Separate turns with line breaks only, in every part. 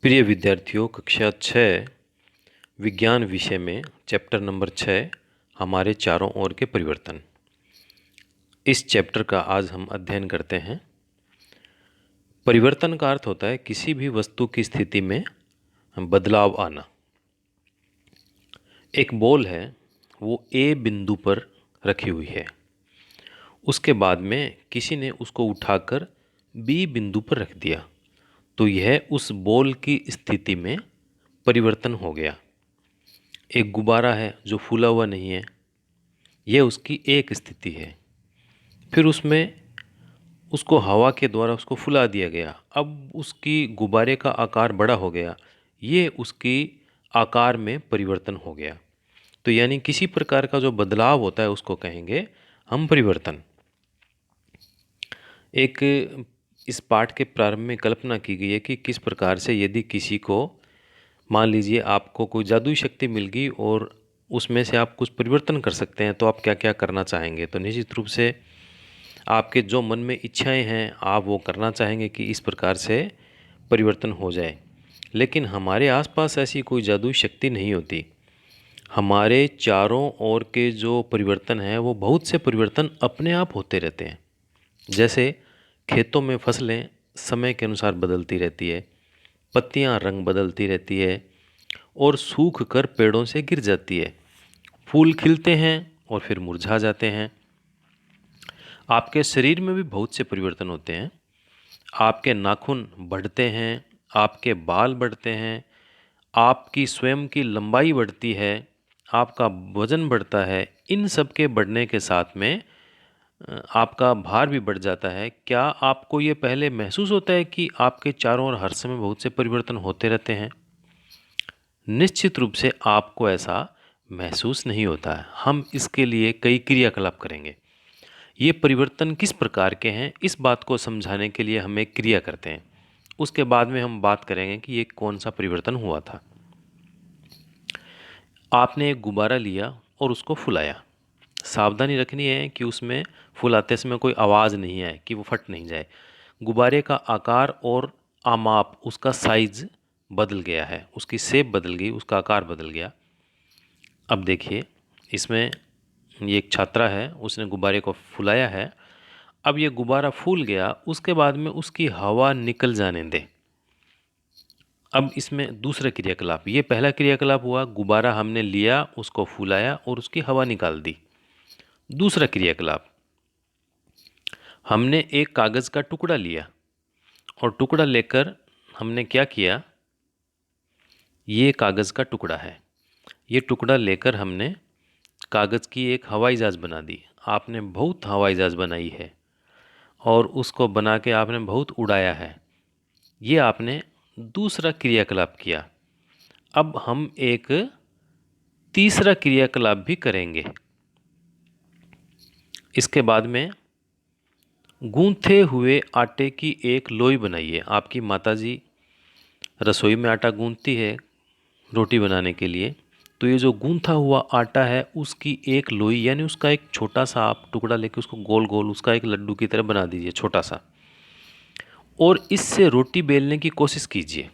प्रिय विद्यार्थियों, कक्षा 6 विज्ञान विषय में चैप्टर नंबर 6 हमारे चारों ओर के परिवर्तन। इस चैप्टर का आज हम अध्ययन करते हैं। परिवर्तन का अर्थ होता है किसी भी वस्तु की स्थिति में बदलाव आना। एक बॉल है, वो ए बिंदु पर रखी हुई है। उसके बाद में किसी ने उसको उठाकर बी बिंदु पर रख दिया, तो यह उस बॉल की स्थिति में परिवर्तन हो गया। एक गुब्बारा है जो फूला हुआ नहीं है, यह उसकी एक स्थिति है। फिर उसमें उसको हवा के द्वारा उसको फुला दिया गया, अब उसकी गुब्बारे का आकार बड़ा हो गया, ये उसकी आकार में परिवर्तन हो गया। तो यानी किसी प्रकार का जो बदलाव होता है उसको कहेंगे हम परिवर्तन। एक इस पाठ के प्रारंभ में कल्पना की गई है कि किस प्रकार से यदि किसी को, मान लीजिए आपको कोई जादुई शक्ति मिल गई और उसमें से आप कुछ परिवर्तन कर सकते हैं, तो आप क्या क्या करना चाहेंगे। तो निश्चित रूप से आपके जो मन में इच्छाएं हैं आप वो करना चाहेंगे कि इस प्रकार से परिवर्तन हो जाए। लेकिन हमारे आसपास ऐसी कोई जादुई शक्ति नहीं होती। हमारे चारों ओर के जो परिवर्तन हैं वो बहुत से परिवर्तन अपने आप होते रहते हैं। जैसे खेतों में फसलें समय के अनुसार बदलती रहती है, पत्तियां रंग बदलती रहती है और सूख कर पेड़ों से गिर जाती है, फूल खिलते हैं और फिर मुरझा जाते हैं। आपके शरीर में भी बहुत से परिवर्तन होते हैं। आपके नाखून बढ़ते हैं, आपके बाल बढ़ते हैं, आपकी स्वयं की लंबाई बढ़ती है, आपका वजन बढ़ता है। इन सब के बढ़ने के साथ में आपका भार भी बढ़ जाता है। क्या आपको ये पहले महसूस होता है कि आपके चारों ओर हर समय बहुत से परिवर्तन होते रहते हैं? निश्चित रूप से आपको ऐसा महसूस नहीं होता है। हम इसके लिए कई क्रियाकलाप करेंगे। ये परिवर्तन किस प्रकार के हैं, इस बात को समझाने के लिए हम एक क्रिया करते हैं। उसके बाद में हम बात करेंगे कि ये कौन सा परिवर्तन हुआ था। आपने एक गुब्बारा लिया और उसको फुलाया। सावधानी रखनी है कि उसमें फुलाते समय कोई आवाज़ नहीं आए, कि वो फट नहीं जाए। गुब्बारे का आकार और आमाप, उसका साइज बदल गया है, उसकी शेप बदल गई, उसका आकार बदल गया। अब देखिए, इसमें ये एक छात्रा है, उसने गुब्बारे को फुलाया है। अब ये गुब्बारा फूल गया, उसके बाद में उसकी हवा निकल जाने दें। अब इसमें दूसरा क्रियाकलाप, ये पहला क्रियाकलाप हुआ, गुब्बारा हमने लिया, उसको फुलाया और उसकी हवा निकाल दी। दूसरा क्रियाकलाप, हमने एक कागज़ का टुकड़ा लिया और टुकड़ा लेकर हमने क्या किया, ये कागज़ का टुकड़ा है, ये टुकड़ा लेकर हमने कागज़ की एक हवाई जहाज़ बना दी। आपने बहुत हवाई जहाज़ बनाई है और उसको बना के आपने बहुत उड़ाया है। ये आपने दूसरा क्रियाकलाप किया। अब हम एक तीसरा क्रियाकलाप भी करेंगे। इसके बाद में गूंथे हुए आटे की एक लोई बनाइए। आपकी माताजी रसोई में आटा गूंथती है रोटी बनाने के लिए, तो ये जो गूंथा हुआ आटा है उसकी एक लोई, यानी उसका एक छोटा सा आप टुकड़ा लेके उसको गोल गोल उसका एक लड्डू की तरह बना दीजिए, छोटा सा, और इससे रोटी बेलने की कोशिश कीजिए।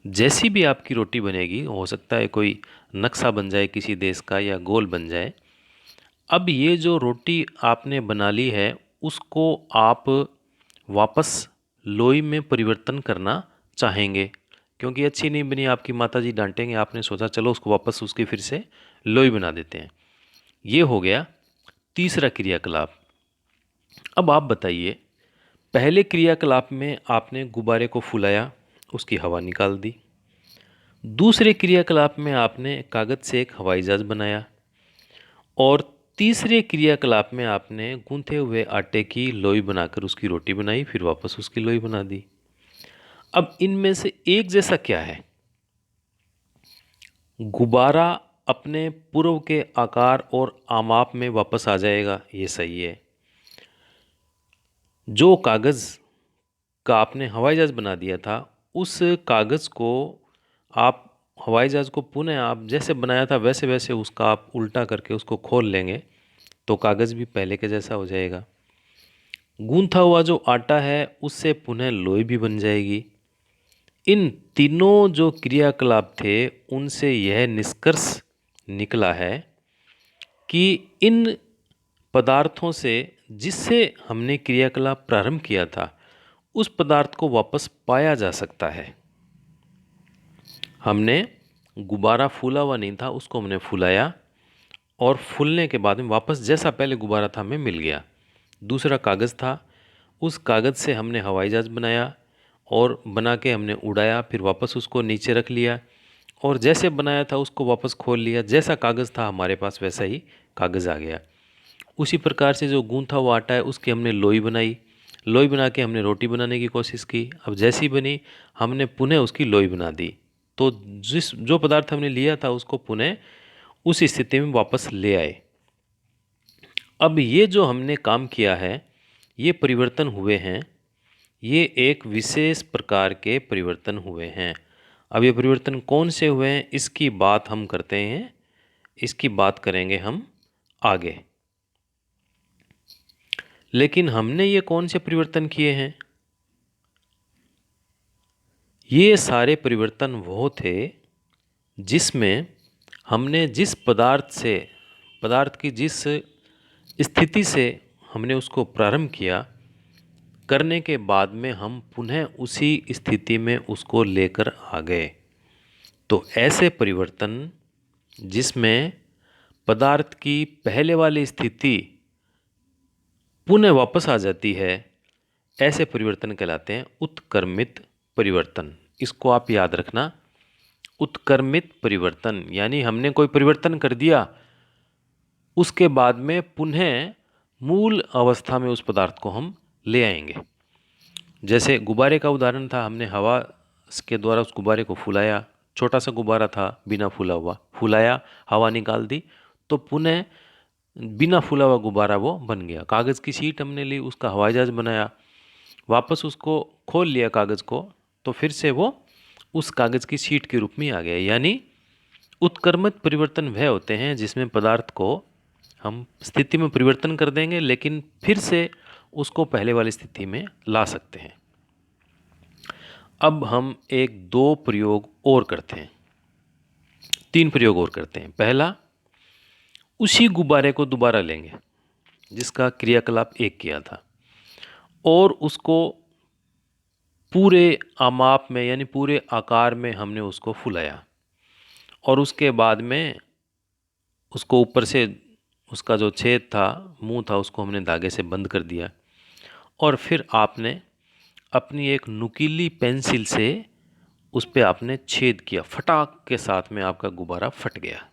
जैसी भी आपकी रोटी बनेगी, हो सकता है कोई नक्शा बन जाए किसी देश का या गोल बन जाए। अब ये जो रोटी आपने बना ली है उसको आप वापस लोई में परिवर्तन करना चाहेंगे, क्योंकि अच्छी नहीं बनी, आपकी माताजी डांटेंगे। आपने सोचा चलो उसको वापस उसकी फिर से लोई बना देते हैं। ये हो गया तीसरा क्रियाकलाप। अब आप बताइए, पहले क्रियाकलाप में आपने गुब्बारे को फुलाया, उसकी हवा निकाल दी। दूसरे क्रियाकलाप में आपने कागज़ से एक हवाई जहाज़ बनाया और तीसरे क्रियाकलाप में आपने गूंथे हुए आटे की लोई बनाकर उसकी रोटी बनाई, फिर वापस उसकी लोई बना दी। अब इनमें से एक जैसा क्या है? गुब्बारा अपने पूर्व के आकार और आमाप में वापस आ जाएगा, ये सही है। जो कागज़ का आपने हवाई जहाज़ बना दिया था, उस कागज़ को आप, हवाई जहाज़ को पुनः आप जैसे बनाया था वैसे वैसे उसका आप उल्टा करके उसको खोल लेंगे, तो कागज़ भी पहले के जैसा हो जाएगा। गूंथा हुआ जो आटा है उससे पुनः लोई भी बन जाएगी। इन तीनों जो क्रियाकलाप थे उनसे यह निष्कर्ष निकला है कि इन पदार्थों से जिससे हमने क्रियाकलाप प्रारंभ किया था उस पदार्थ को वापस पाया जा सकता है। हमने गुब्बारा फूला हुआ नहीं था, उसको हमने फुलाया और फूलने के बाद में वापस जैसा पहले गुब्बारा था हमें मिल गया। दूसरा कागज़ था, उस कागज़ से हमने हवाई जहाज़ बनाया और बना के हमने उड़ाया, फिर वापस उसको नीचे रख लिया और जैसे बनाया था उसको वापस खोल लिया। जैसा कागज़ था हमारे पास वैसा ही कागज़ आ गया। उसी प्रकार से जो गूंथा हुआ आटा है उसकी हमने लोई बनाई, लोई बना के हमने रोटी बनाने की कोशिश की। अब जैसी बनी हमने पुनः उसकी लोई बना दी, तो जो पदार्थ हमने लिया था उसको पुनः उस स्थिति में वापस ले आए। अब ये जो हमने काम किया है, ये परिवर्तन हुए हैं, ये एक विशेष प्रकार के परिवर्तन हुए हैं। अब ये परिवर्तन कौन से हुए हैं इसकी बात हम करते हैं, इसकी बात करेंगे हम आगे। लेकिन हमने ये कौन से परिवर्तन किए हैं? ये सारे परिवर्तन वो थे जिसमें हमने जिस पदार्थ की जिस स्थिति से हमने उसको प्रारंभ किया, करने के बाद में हम पुनः उसी स्थिति में उसको लेकर आ गए। तो ऐसे परिवर्तन जिसमें पदार्थ की पहले वाली स्थिति पुनः वापस आ जाती है, ऐसे परिवर्तन कहलाते हैं उत्क्रमित परिवर्तन। इसको आप याद रखना, उत्क्रमित परिवर्तन यानी हमने कोई परिवर्तन कर दिया, उसके बाद में पुनः मूल अवस्था में उस पदार्थ को हम ले आएंगे। जैसे गुब्बारे का उदाहरण था, हमने हवा के द्वारा उस गुब्बारे को फुलाया, छोटा सा गुब्बारा था बिना फूला हुआ, फुलाया, हवा निकाल दी, तो पुनः बिना फूला हुआ गुब्बारा वो बन गया। कागज़ की शीट हमने ली, उसका हवाई जहाज़ बनाया, वापस उसको खोल लिया कागज़ को, तो फिर से वो उस कागज़ की शीट के रूप में आ गया। यानी उत्क्रमित परिवर्तन वह होते हैं जिसमें पदार्थ को हम स्थिति में परिवर्तन कर देंगे लेकिन फिर से उसको पहले वाली स्थिति में ला सकते हैं। अब हम एक दो प्रयोग और करते हैं, तीन प्रयोग और करते हैं। पहला, उसी गुब्बारे को दोबारा लेंगे जिसका क्रियाकलाप एक किया था और उसको पूरे आमाप में यानी पूरे आकार में हमने उसको फुलाया और उसके बाद में उसको ऊपर से उसका जो छेद था, मुंह था, उसको हमने धागे से बंद कर दिया और फिर आपने अपनी एक नुकीली पेंसिल से उस पर आपने छेद किया, फटाक के साथ में आपका गुब्बारा फट गया।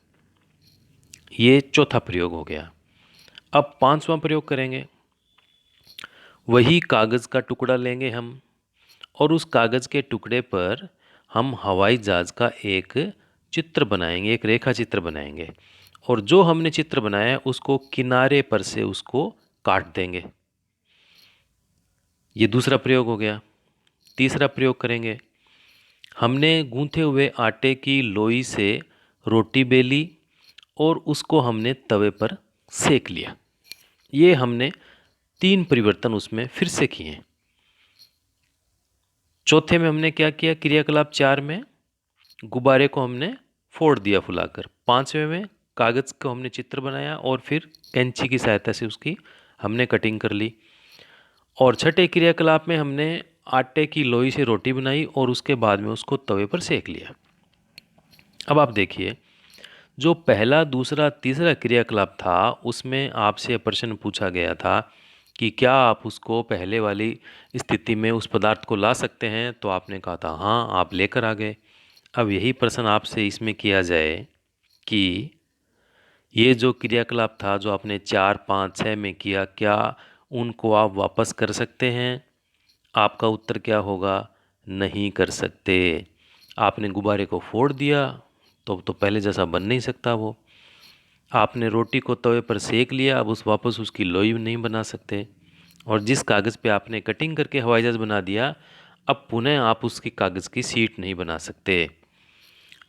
ये चौथा प्रयोग हो गया। अब पांचवा प्रयोग करेंगे। वही कागज़ का टुकड़ा लेंगे हम और उस कागज़ के टुकड़े पर हम हवाई जहाज़ का एक चित्र बनाएंगे, एक रेखा चित्र बनाएंगे और जो हमने चित्र बनाया है उसको किनारे पर से उसको काट देंगे। ये दूसरा प्रयोग हो गया। तीसरा प्रयोग करेंगे। हमने गूंथे हुए आटे की लोई से रोटी बेली और उसको हमने तवे पर सेक लिया। ये हमने तीन परिवर्तन उसमें फिर से किए। चौथे में हमने क्या किया? क्रियाकलाप 4 में गुब्बारे को हमने फोड़ दिया फुलाकर। पांचवें में कागज़ को हमने चित्र बनाया और फिर कैंची की सहायता से उसकी हमने कटिंग कर ली। और छठे क्रियाकलाप में हमने आटे की लोई से रोटी बनाई और उसके बाद में उसको तवे पर सेक लिया। अब आप देखिए, जो पहला, दूसरा, तीसरा क्रियाकलाप था उसमें आपसे प्रश्न पूछा गया था कि क्या आप उसको पहले वाली स्थिति में उस पदार्थ को ला सकते हैं, तो आपने कहा था हाँ, आप लेकर आ गए। अब यही प्रश्न आपसे इसमें किया जाए कि ये जो क्रियाकलाप था जो आपने 4, 5, 6 में किया, क्या उनको आप वापस कर सकते हैं? आपका उत्तर क्या होगा? नहीं कर सकते। आपने गुब्बारे को फोड़ दिया तो पहले जैसा बन नहीं सकता वो। आपने रोटी को तवे पर सेक लिया, अब वापस उसकी लोई नहीं बना सकते। और जिस कागज़ पे आपने कटिंग करके हवाई जहाज़ बना दिया, अब पुनः आप उसकी कागज़ की शीट नहीं बना सकते।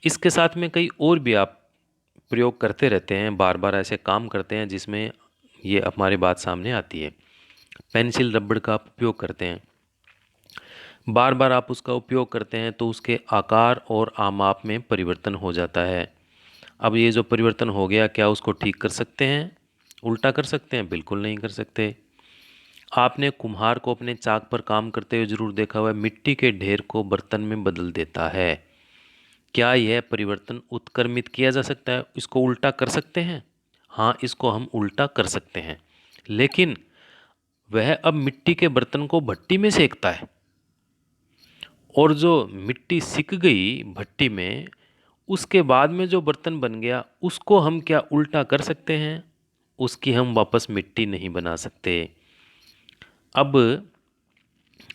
इसके साथ में कई और भी आप प्रयोग करते रहते हैं, बार बार ऐसे काम करते हैं जिसमें ये हमारी बात सामने आती है। पेंसिल रबड़ का आप उपयोग करते हैं। बार बार आप उसका उपयोग करते हैं तो उसके आकार और आमाप में परिवर्तन हो जाता है। अब ये जो परिवर्तन हो गया, क्या उसको ठीक कर सकते हैं, उल्टा कर सकते हैं? बिल्कुल नहीं कर सकते। आपने कुम्हार को अपने चाक पर काम करते हुए जरूर देखा हुआ है, मिट्टी के ढेर को बर्तन में बदल देता है। क्या यह परिवर्तन उत्क्रमित किया जा सकता है? इसको उल्टा कर सकते हैं? हाँ, इसको हम उल्टा कर सकते हैं। लेकिन वह अब मिट्टी के बर्तन को भट्टी में सेकता है, और जो मिट्टी सिक गई भट्टी में, उसके बाद में जो बर्तन बन गया, उसको हम क्या उल्टा कर सकते हैं? उसकी हम वापस मिट्टी नहीं बना सकते। अब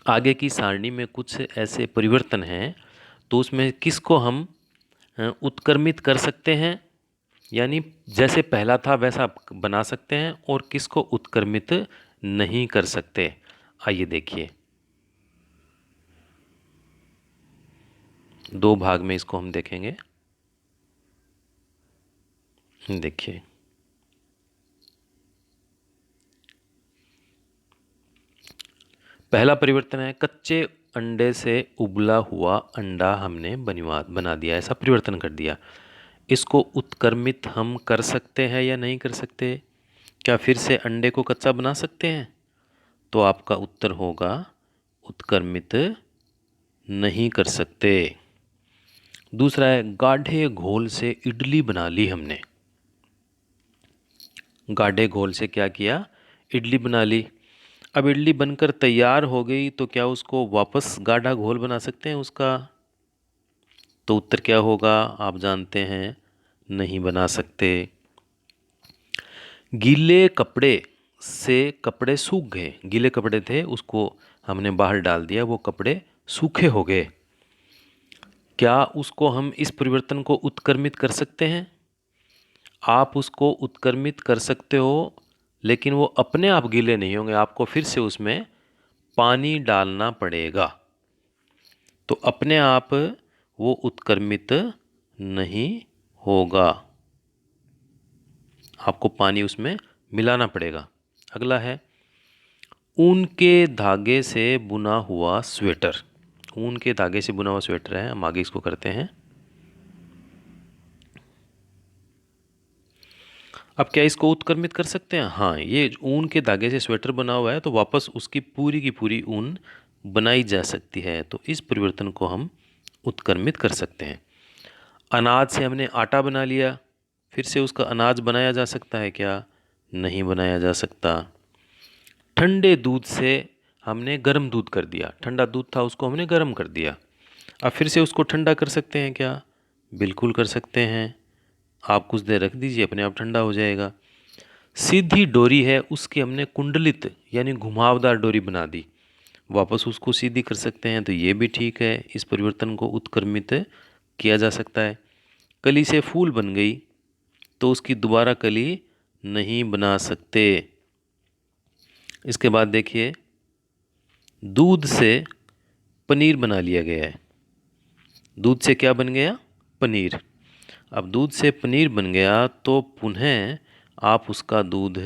आगे की सारणी में कुछ ऐसे परिवर्तन हैं, तो उसमें किसको हम उत्क्रमित कर सकते हैं, यानी जैसे पहला था वैसा बना सकते हैं, और किसको उत्क्रमित नहीं कर सकते? आइए देखिए, दो भाग में इसको हम देखेंगे। देखिए, पहला परिवर्तन है, कच्चे अंडे से उबला हुआ अंडा हमने बना दिया, ऐसा परिवर्तन कर दिया। इसको उत्क्रमित हम कर सकते हैं या नहीं कर सकते? क्या फिर से अंडे को कच्चा बना सकते हैं? तो आपका उत्तर होगा उत्क्रमित नहीं कर सकते। दूसरा है, गाढ़े घोल से इडली बना ली हमने। गाढ़े घोल से क्या किया? इडली बना ली। अब इडली बनकर तैयार हो गई, तो क्या उसको वापस गाढ़ा घोल बना सकते हैं उसका? तो उत्तर क्या होगा, आप जानते हैं, नहीं बना सकते। गीले कपड़े से कपड़े सूख गए, गीले कपड़े थे उसको हमने बाहर डाल दिया, वो कपड़े सूखे हो गए। क्या उसको हम इस परिवर्तन को उत्क्रमित कर सकते हैं? आप उसको उत्क्रमित कर सकते हो, लेकिन वो अपने आप गीले नहीं होंगे, आपको फिर से उसमें पानी डालना पड़ेगा। तो अपने आप वो उत्क्रमित नहीं होगा, आपको पानी उसमें मिलाना पड़ेगा। अगला है, ऊन के धागे से बुना हुआ स्वेटर। ऊन के धागे से बुना हुआ स्वेटर है, हम आगे इसको करते हैं। अब क्या इसको उत्क्रमित कर सकते हैं? हाँ, ये ऊन के धागे से स्वेटर बना हुआ है, तो वापस उसकी पूरी की पूरी ऊन बनाई जा सकती है, तो इस परिवर्तन को हम उत्क्रमित कर सकते हैं। अनाज से हमने आटा बना लिया, फिर से उसका अनाज बनाया जा सकता है क्या? नहीं बनाया जा सकता। ठंडे दूध से हमने गर्म दूध कर दिया, ठंडा दूध था उसको हमने गर्म कर दिया, अब फिर से उसको ठंडा कर सकते हैं क्या? बिल्कुल कर सकते हैं। आप कुछ देर रख दीजिए, अपने आप ठंडा हो जाएगा। सीधी डोरी है, उसकी हमने कुंडलित यानी घुमावदार डोरी बना दी, वापस उसको सीधी कर सकते हैं, तो ये भी ठीक है, इस परिवर्तन को उत्क्रमित किया जा सकता है। कली से फूल बन गई, तो उसकी दोबारा कली नहीं बना सकते। इसके बाद देखिए, दूध से पनीर बना लिया गया है। दूध से क्या बन गया? पनीर। अब दूध से पनीर बन गया, तो पुनः आप उसका दूध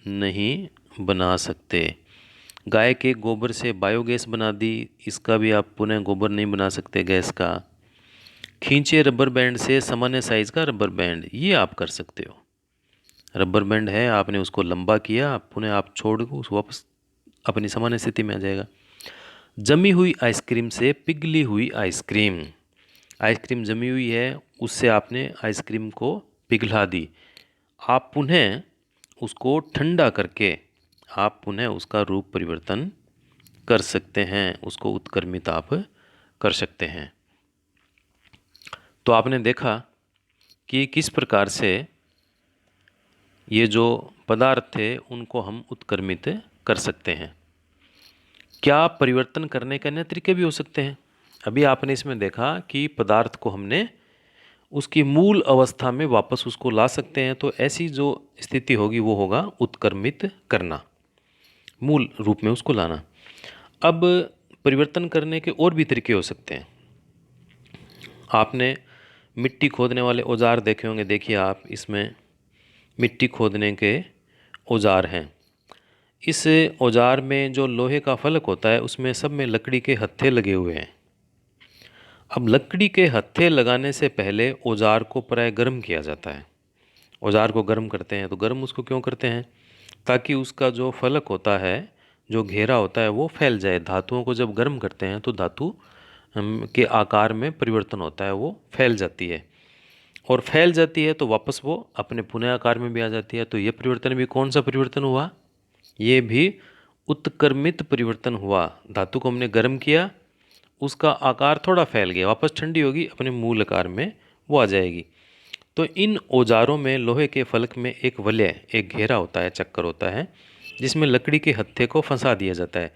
नहीं बना सकते। गाय के गोबर से बायोगैस बना दी, इसका भी आप पुनः गोबर नहीं बना सकते गैस का। खींचे रबर बैंड से सामान्य साइज का रबर बैंड, ये आप कर सकते हो। रबर बैंड है, आपने उसको लंबा किया, पुनः आप छोड़ दो, उस वापस अपनी सामान्य स्थिति में आ जाएगा। जमी हुई आइसक्रीम से पिघली हुई आइसक्रीम। आइसक्रीम जमी हुई है, उससे आपने आइसक्रीम को पिघला दी, आप पुनः उसको ठंडा करके आप पुनः उसका रूप परिवर्तन कर सकते हैं, उसको उत्क्रमित आप कर सकते हैं। तो आपने देखा कि किस प्रकार से ये जो पदार्थ थे उनको हम उत्क्रमित कर सकते हैं। क्या परिवर्तन करने के अन्य तरीके भी हो सकते हैं? अभी आपने इसमें देखा कि पदार्थ को हमने उसकी मूल अवस्था में वापस उसको ला सकते हैं, तो ऐसी जो स्थिति होगी वो होगा उत्क्रमित करना, मूल रूप में उसको लाना। अब परिवर्तन करने के और भी तरीके हो सकते हैं। आपने मिट्टी खोदने वाले औजार देखे होंगे, देखिए आप इसमें मिट्टी खोदने के औजार हैं। इस औजार में जो लोहे का फलक होता है उसमें सब में लकड़ी के हत्थे लगे हुए हैं। अब लकड़ी के हत्थे लगाने से पहले औजार को प्राय गर्म किया जाता है। औजार को गर्म करते हैं तो गर्म उसको क्यों करते हैं? ताकि उसका जो फलक होता है, जो घेरा होता है वो फैल जाए। धातुओं को जब गर्म करते हैं तो धातु के आकार में परिवर्तन होता है, वो फैल जाती है। और फैल जाती है तो वापस वो अपने पुनः आकार में भी आ जाती है। तो ये परिवर्तन भी कौन सा परिवर्तन हुआ? ये भी उत्क्रमित परिवर्तन हुआ। धातु को हमने गर्म किया, उसका आकार थोड़ा फैल गया, वापस ठंडी होगी अपने मूल आकार में वो आ जाएगी। तो इन औजारों में लोहे के फलक में एक वलय, एक घेरा होता है, चक्कर होता है, जिसमें लकड़ी के हत्थे को फंसा दिया जाता है।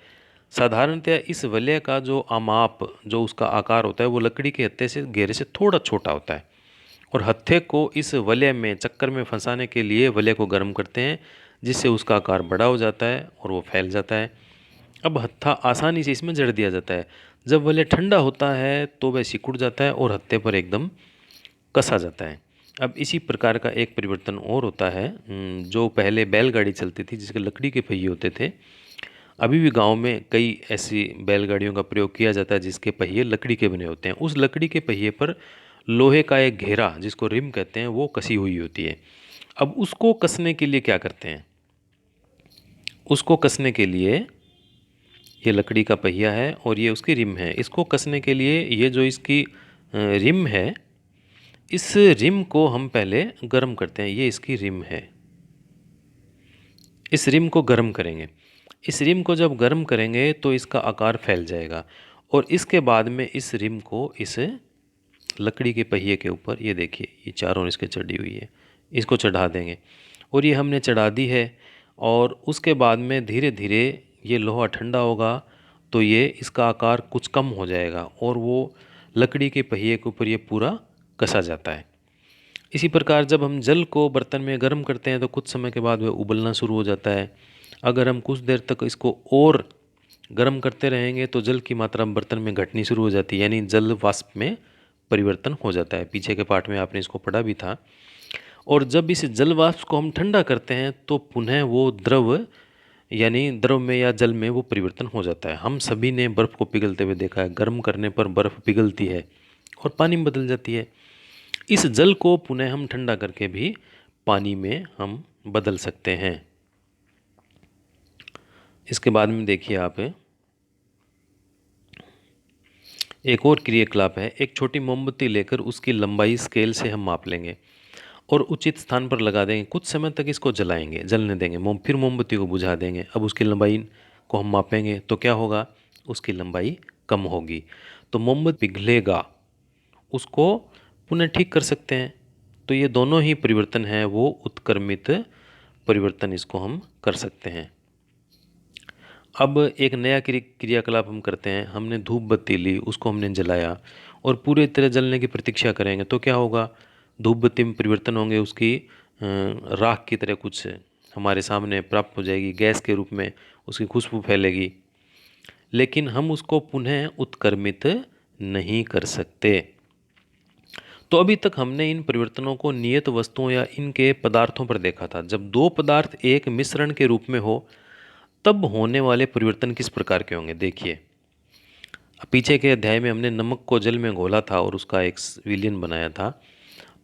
साधारणतः इस वलय का जो आमाप, जो उसका आकार होता है, वो लकड़ी के हत्थे से, घेरे से थोड़ा छोटा होता है। और हत्थे को इस वलय में, चक्कर में फंसाने के लिए वलय को गर्म करते हैं, जिससे उसका आकार बड़ा हो जाता है और वो फैल जाता है। अब हत्था आसानी से इसमें जड़ दिया जाता है। जब वलय ठंडा होता है तो वह सिकुड़ जाता है और हत्थे पर एकदम कसा जाता है। अब इसी प्रकार का एक परिवर्तन और होता है, जो पहले बैलगाड़ी चलती थी जिसके लकड़ी के पहिए होते थे। अभी भी गांव में कई ऐसी बैलगाड़ियों का प्रयोग किया जाता है जिसके पहिए लकड़ी के बने होते हैं। उस लकड़ी के पहिए पर लोहे का एक घेरा, जिसको रिम कहते हैं, वो कसी हुई होती है। अब उसको कसने के लिए क्या करते हैं? उसको कसने के लिए, ये लकड़ी का पहिया है और ये उसकी रिम है, इसको कसने के लिए ये जो इसकी रिम है, इस रिम को हम पहले गर्म करते हैं। ये इसकी रिम है, इस रिम को गर्म करेंगे। इस रिम को जब गर्म करेंगे तो इसका आकार फैल जाएगा और इसके बाद में इस रिम को इस लकड़ी के पहिए के ऊपर, ये देखिए ये चारों इसके चढ़ी हुई है, इसको चढ़ा देंगे। और ये हमने चढ़ा दी है और उसके बाद में धीरे धीरे ये लोहा ठंडा होगा तो ये इसका आकार कुछ कम हो जाएगा और वो लकड़ी के पहिए के ऊपर ये पूरा कसा जाता है। इसी प्रकार जब हम जल को बर्तन में गर्म करते हैं तो कुछ समय के बाद वह उबलना शुरू हो जाता है। अगर हम कुछ देर तक इसको और गर्म करते रहेंगे तो जल की मात्रा बर्तन में घटनी शुरू हो जाती है, यानी जल वाष्प में परिवर्तन हो जाता है। पीछे के पाठ में आपने इसको पढ़ा भी था। और जब इस जल वाष्प को हम ठंडा करते हैं तो पुनः वो द्रव, यानी द्रव में या जल में वो परिवर्तन हो जाता है। हम सभी ने बर्फ़ को पिघलते हुए देखा है। गर्म करने पर बर्फ़ पिघलती है और पानी में बदल जाती है। इस जल को पुनः हम ठंडा करके भी पानी में हम बदल सकते हैं। इसके बाद में देखिए आप, एक और क्रियाकलाप है। एक छोटी मोमबत्ती लेकर उसकी लंबाई स्केल से हम माप लेंगे और उचित स्थान पर लगा देंगे। कुछ समय तक इसको जलाएंगे, जलने देंगे। फिर मोमबत्ती को बुझा देंगे। अब उसकी लंबाई को हम मापेंगे तो क्या होगा? उसकी लंबाई कम होगी तो मोमबत्ती पिघलेगा, उसको पुनः ठीक कर सकते हैं। तो ये दोनों ही परिवर्तन हैं, वो उत्क्रमित परिवर्तन, इसको हम कर सकते हैं। अब एक नया क्रियाकलाप हम करते हैं। हमने धूप बत्ती ली, उसको हमने जलाया और पूरे तरह जलने की प्रतीक्षा करेंगे तो क्या होगा? धूप बत्ती में परिवर्तन होंगे, उसकी राख की तरह कुछ हमारे सामने प्राप्त हो जाएगी, गैस के रूप में उसकी खुशबू फैलेगी। लेकिन हम उसको पुनः उत्क्रमित नहीं कर सकते। तो अभी तक हमने इन परिवर्तनों को नियत वस्तुओं या इनके पदार्थों पर देखा था। जब दो पदार्थ एक मिश्रण के रूप में हो तब होने वाले परिवर्तन किस प्रकार के होंगे? देखिए, पीछे के अध्याय में हमने नमक को जल में घोला था और उसका एक विलयन बनाया था।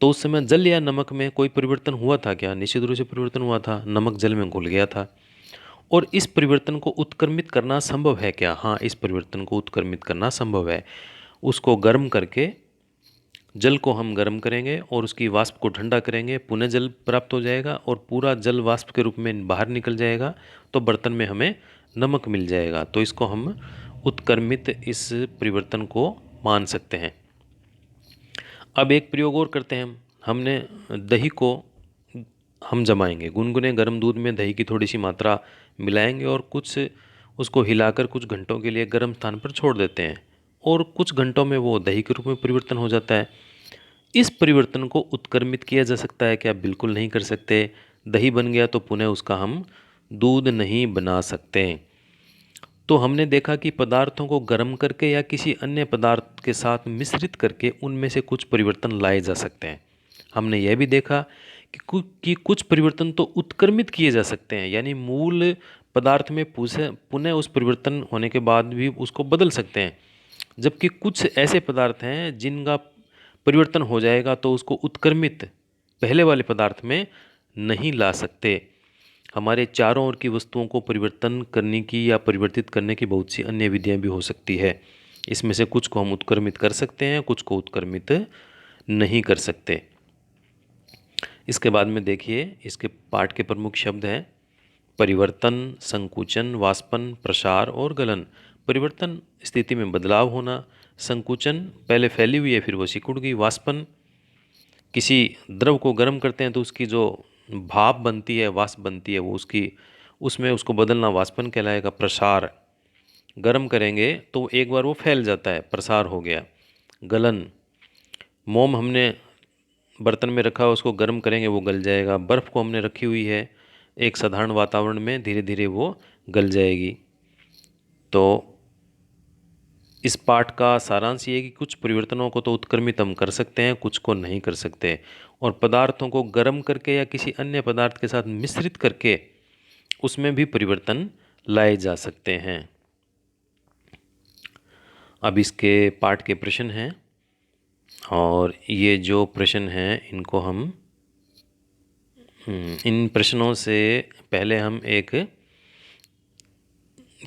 तो उस समय जल या नमक में कोई परिवर्तन हुआ था क्या? निश्चित रूप से परिवर्तन हुआ था। नमक जल में घुल गया था। और इस परिवर्तन को उत्क्रमित करना संभव है क्या? हाँ, इस परिवर्तन को उत्क्रमित करना संभव है। उसको गर्म करके, जल को हम गर्म करेंगे और उसकी वाष्प को ठंडा करेंगे, पुनः जल प्राप्त हो जाएगा और पूरा जल वाष्प के रूप में बाहर निकल जाएगा तो बर्तन में हमें नमक मिल जाएगा। तो इसको हम उत्क्रमित, इस परिवर्तन को मान सकते हैं। अब एक प्रयोग और करते हैं। हमने दही को हम जमाएंगे, गुनगुने गर्म दूध में दही की थोड़ी सी मात्रा मिलाएंगे और कुछ उसको हिलाकर कुछ घंटों के लिए गर्म स्थान पर छोड़ देते हैं और कुछ घंटों में वो दही के रूप में परिवर्तन हो जाता है। इस परिवर्तन को उत्क्रमित किया जा सकता है क्या? बिल्कुल नहीं कर सकते। दही बन गया तो पुनः उसका हम दूध नहीं बना सकते। तो हमने देखा कि पदार्थों को गर्म करके या किसी अन्य पदार्थ के साथ मिश्रित करके उनमें से कुछ परिवर्तन लाए जा सकते हैं। हमने यह भी देखा कि कुछ परिवर्तन तो उत्क्रमित किए जा सकते हैं, यानी मूल पदार्थ में पुनः उस परिवर्तन होने के बाद भी उसको बदल सकते हैं। जबकि कुछ ऐसे पदार्थ हैं जिनका परिवर्तन हो जाएगा तो उसको उत्क्रमित पहले वाले पदार्थ में नहीं ला सकते। हमारे चारों ओर की वस्तुओं को परिवर्तन करने की या परिवर्तित करने की बहुत सी अन्य विधियां भी हो सकती है। इसमें से कुछ को हम उत्क्रमित कर सकते हैं, कुछ को उत्क्रमित नहीं कर सकते। इसके बाद में देखिए, इसके पाठ के प्रमुख शब्द हैं परिवर्तन, संकुचन, वाष्पन, प्रसार और गलन। परिवर्तन स्थिति में बदलाव होना, संकुचन पहले फैली हुई है फिर वो सिकुड़ गई, वाष्पन किसी द्रव को गर्म करते हैं तो उसकी जो भाप बनती है, वाष्प बनती है, वो उसकी उसमें उसको बदलना वाष्पन कहलाएगा। प्रसार गर्म करेंगे तो एक बार वो फैल जाता है, प्रसार हो गया। गलन मोम हमने बर्तन में रखा, उसको गर्म करेंगे वो गल जाएगा। बर्फ़ को हमने रखी हुई है एक साधारण वातावरण में, धीरे धीरे वो गल जाएगी। तो इस पाठ का सारांश ये है कि कुछ परिवर्तनों को तो उत्क्रमित हम कर सकते हैं, कुछ को नहीं कर सकते। और पदार्थों को गर्म करके या किसी अन्य पदार्थ के साथ मिश्रित करके उसमें भी परिवर्तन लाए जा सकते हैं। अब इसके पाठ के प्रश्न हैं, और ये जो प्रश्न हैं इनको हम इन प्रश्नों से पहले हम एक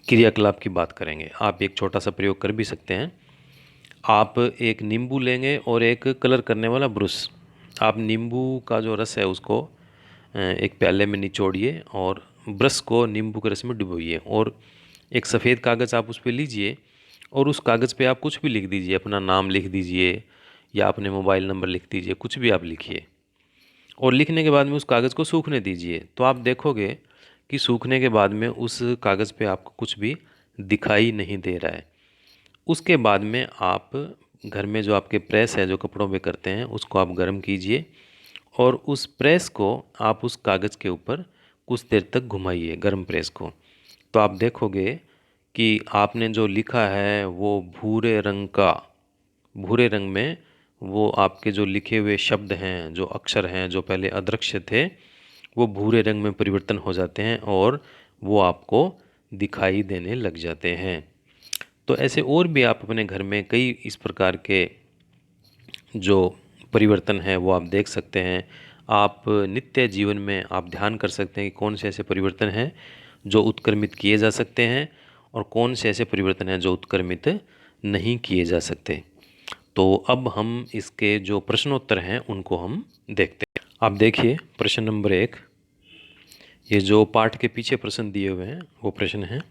क्रियाकलाप की बात करेंगे। आप एक छोटा सा प्रयोग कर भी सकते हैं। आप एक नींबू लेंगे और एक कलर करने वाला ब्रश। आप नींबू का जो रस है उसको एक प्याले में निचोड़िए और ब्रश को नींबू के रस में डुबोइए, और एक सफ़ेद कागज़ आप उस पर लीजिए और उस कागज़ पे आप कुछ भी लिख दीजिए, अपना नाम लिख दीजिए या अपने मोबाइल नंबर लिख दीजिए, कुछ भी आप लिखिए। और लिखने के बाद में उस कागज़ को सूखने दीजिए। तो आप देखोगे कि सूखने के बाद में उस कागज़ पे आपको कुछ भी दिखाई नहीं दे रहा है। उसके बाद में आप घर में जो आपके प्रेस है जो कपड़ों पे करते हैं उसको आप गर्म कीजिए, और उस प्रेस को आप उस कागज़ के ऊपर कुछ देर तक घुमाइए, गर्म प्रेस को। तो आप देखोगे कि आपने जो लिखा है वो भूरे रंग में वो आपके जो लिखे हुए शब्द हैं, जो अक्षर हैं, जो पहले अदृश्य थे, वो भूरे रंग में परिवर्तन हो जाते हैं और वो आपको दिखाई देने लग जाते हैं। तो ऐसे और भी आप अपने घर में कई इस प्रकार के जो परिवर्तन है वो आप देख सकते हैं। आप नित्य जीवन में आप ध्यान कर सकते हैं कि कौन से ऐसे परिवर्तन हैं जो उत्क्रमित किए जा सकते हैं और कौन से ऐसे परिवर्तन हैं जो उत्क्रमित नहीं किए जा सकते। तो अब हम इसके जो प्रश्नोत्तर हैं उनको हम देखते हैं। आप देखिए प्रश्न नंबर 1, ये जो पाठ के पीछे प्रश्न दिए हुए हैं वो प्रश्न हैं,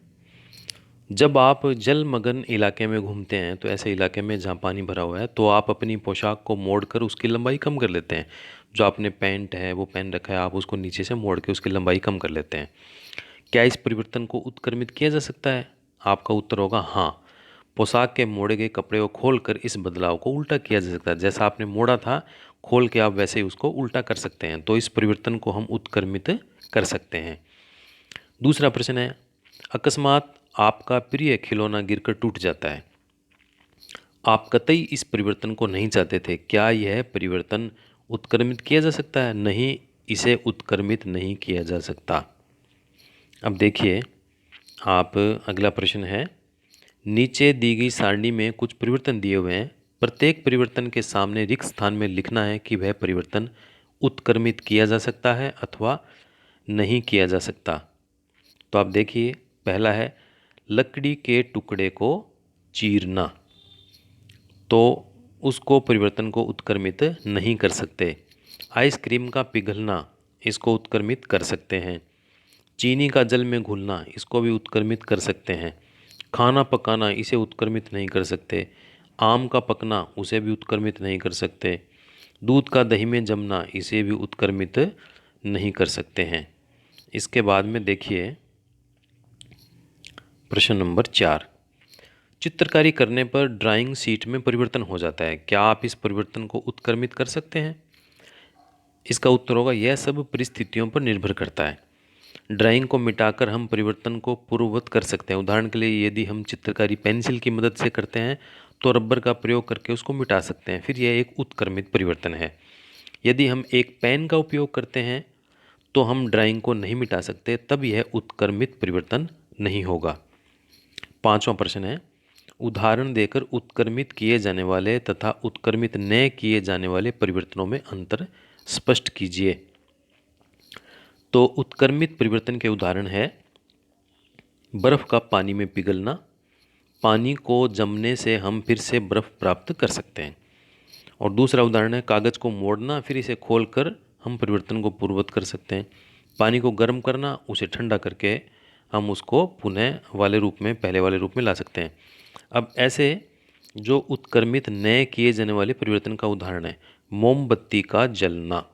जब आप जलमग्न इलाके में घूमते हैं तो ऐसे इलाके में जहाँ पानी भरा हुआ है तो आप अपनी पोशाक को मोड़कर उसकी लंबाई कम कर लेते हैं। जो आपने पैंट है वो पहन रखा है, आप उसको नीचे से मोड़ के उसकी लंबाई कम कर लेते हैं। क्या इस परिवर्तन को उत्क्रमित किया जा सकता है? आपका उत्तर होगा हाँ। पोशाक के मोड़े गए कपड़े को खोलकर इस बदलाव को उल्टा किया जा सकता है। जैसा आपने मोड़ा था, खोल के आप वैसे ही उसको उल्टा कर सकते हैं। तो इस परिवर्तन को हम उत्क्रमित कर सकते हैं। दूसरा प्रश्न है, अकस्मात आपका प्रिय खिलौना गिरकर टूट जाता है। आप कतई इस परिवर्तन को नहीं चाहते थे। क्या यह परिवर्तन उत्क्रमित किया जा सकता है? नहीं, इसे उत्क्रमित नहीं किया जा सकता। अब देखिए, आप अगला प्रश्न है, नीचे दी गई सारणी में कुछ परिवर्तन दिए हुए हैं। प्रत्येक परिवर्तन के सामने रिक्त स्थान में लिखना है कि वह परिवर्तन उत्क्रमित किया जा सकता है अथवा नहीं किया जा सकता। तो आप देखिए, पहला है लकड़ी के टुकड़े को चीरना, तो उसको परिवर्तन को उत्क्रमित नहीं कर सकते। आइसक्रीम का पिघलना, इसको उत्क्रमित कर सकते हैं। चीनी का जल में घुलना, इसको भी उत्क्रमित कर सकते हैं। खाना पकाना, इसे उत्क्रमित नहीं कर सकते। आम का पकना, उसे भी उत्क्रमित नहीं कर सकते। दूध का दही में जमना, इसे भी उत्क्रमित नहीं कर सकते हैं। इसके बाद में देखिए प्रश्न नंबर 4, चित्रकारी करने पर ड्राइंग शीट में परिवर्तन हो जाता है। क्या आप इस परिवर्तन को उत्क्रमित कर सकते हैं? इसका उत्तर होगा यह सब परिस्थितियों पर निर्भर करता है। ड्राइंग को मिटाकर हम परिवर्तन को पूर्ववत कर सकते हैं। उदाहरण के लिए यदि हम चित्रकारी पेंसिल की मदद से करते हैं तो रबर का प्रयोग करके उसको मिटा सकते हैं, फिर यह एक उत्क्रमित परिवर्तन है। यदि हम एक पेन का उपयोग करते हैं तो हम ड्राइंग को नहीं मिटा सकते, तब यह उत्क्रमित परिवर्तन नहीं होगा। 5वां प्रश्न है, उदाहरण देकर उत्क्रमित किए जाने वाले तथा उत्क्रमित न किए जाने वाले परिवर्तनों में अंतर स्पष्ट कीजिए। तो उत्क्रमित परिवर्तन के उदाहरण है बर्फ का पानी में पिघलना, पानी को जमने से हम फिर से बर्फ प्राप्त कर सकते हैं। और दूसरा उदाहरण है कागज़ को मोड़ना, फिर इसे खोलकर हम परिवर्तन को पूर्ववत कर सकते हैं। पानी को गर्म करना, उसे ठंडा करके हम उसको पुनः वाले रूप में, पहले वाले रूप में ला सकते हैं। अब ऐसे जो उत्क्रमित न किए जाने वाले परिवर्तन का उदाहरण है मोमबत्ती का जलना।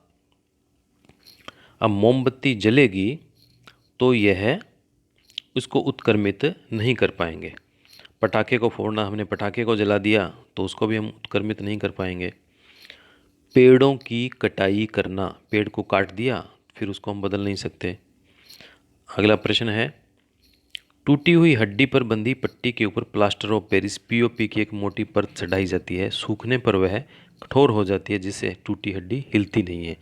अब मोमबत्ती जलेगी तो यह उसको उत्क्रमित नहीं कर पाएंगे। पटाखे को फोड़ना, हमने पटाखे को जला दिया तो उसको भी हम उत्क्रमित नहीं कर पाएंगे। पेड़ों की कटाई करना, पेड़ को काट दिया फिर उसको हम बदल नहीं सकते। अगला प्रश्न है, टूटी हुई हड्डी पर बंधी पट्टी के ऊपर प्लास्टर ऑफ पेरिस पीओपी की एक मोटी परत चढ़ाई जाती है। सूखने पर वह कठोर हो जाती है जिससे टूटी हड्डी हिलती नहीं है।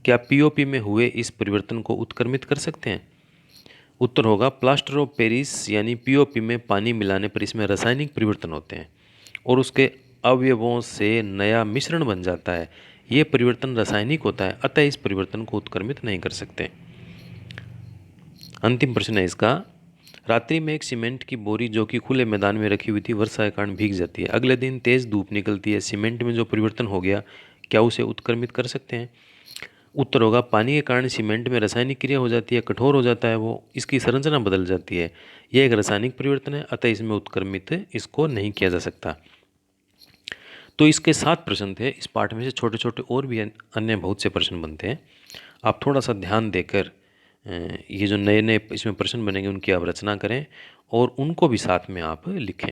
क्या पीओपी में हुए इस परिवर्तन को उत्क्रमित कर सकते हैं? उत्तर होगा प्लास्टर ऑफ पेरिस यानी पीओपी में पानी मिलाने पर इसमें रासायनिक परिवर्तन होते हैं और उसके अवयवों से नया मिश्रण बन जाता है। ये परिवर्तन रासायनिक होता है, अतः इस परिवर्तन को उत्क्रमित नहीं कर सकते। अंतिम प्रश्न है इसका, रात्रि में एक सीमेंट की बोरी जो कि खुले मैदान में रखी हुई थी वर्षा के कारण भीग जाती है। अगले दिन तेज धूप निकलती है, सीमेंट में जो परिवर्तन हो गया क्या उसे उत्क्रमित कर सकते हैं? उत्तर होगा पानी के कारण सीमेंट में रासायनिक क्रिया हो जाती है, कठोर हो जाता है वो, इसकी संरचना बदल जाती है। यह एक रासायनिक परिवर्तन है, अतः इसमें उत्क्रमित इसको नहीं किया जा सकता। तो इसके 7 प्रश्न थे। इस पाठ में से छोटे छोटे और भी अन्य बहुत से प्रश्न बनते हैं। आप थोड़ा सा ध्यान देकर ये जो नए नए इसमें प्रश्न बनेंगे उनकी आप रचना करें और उनको भी साथ में आप लिखें।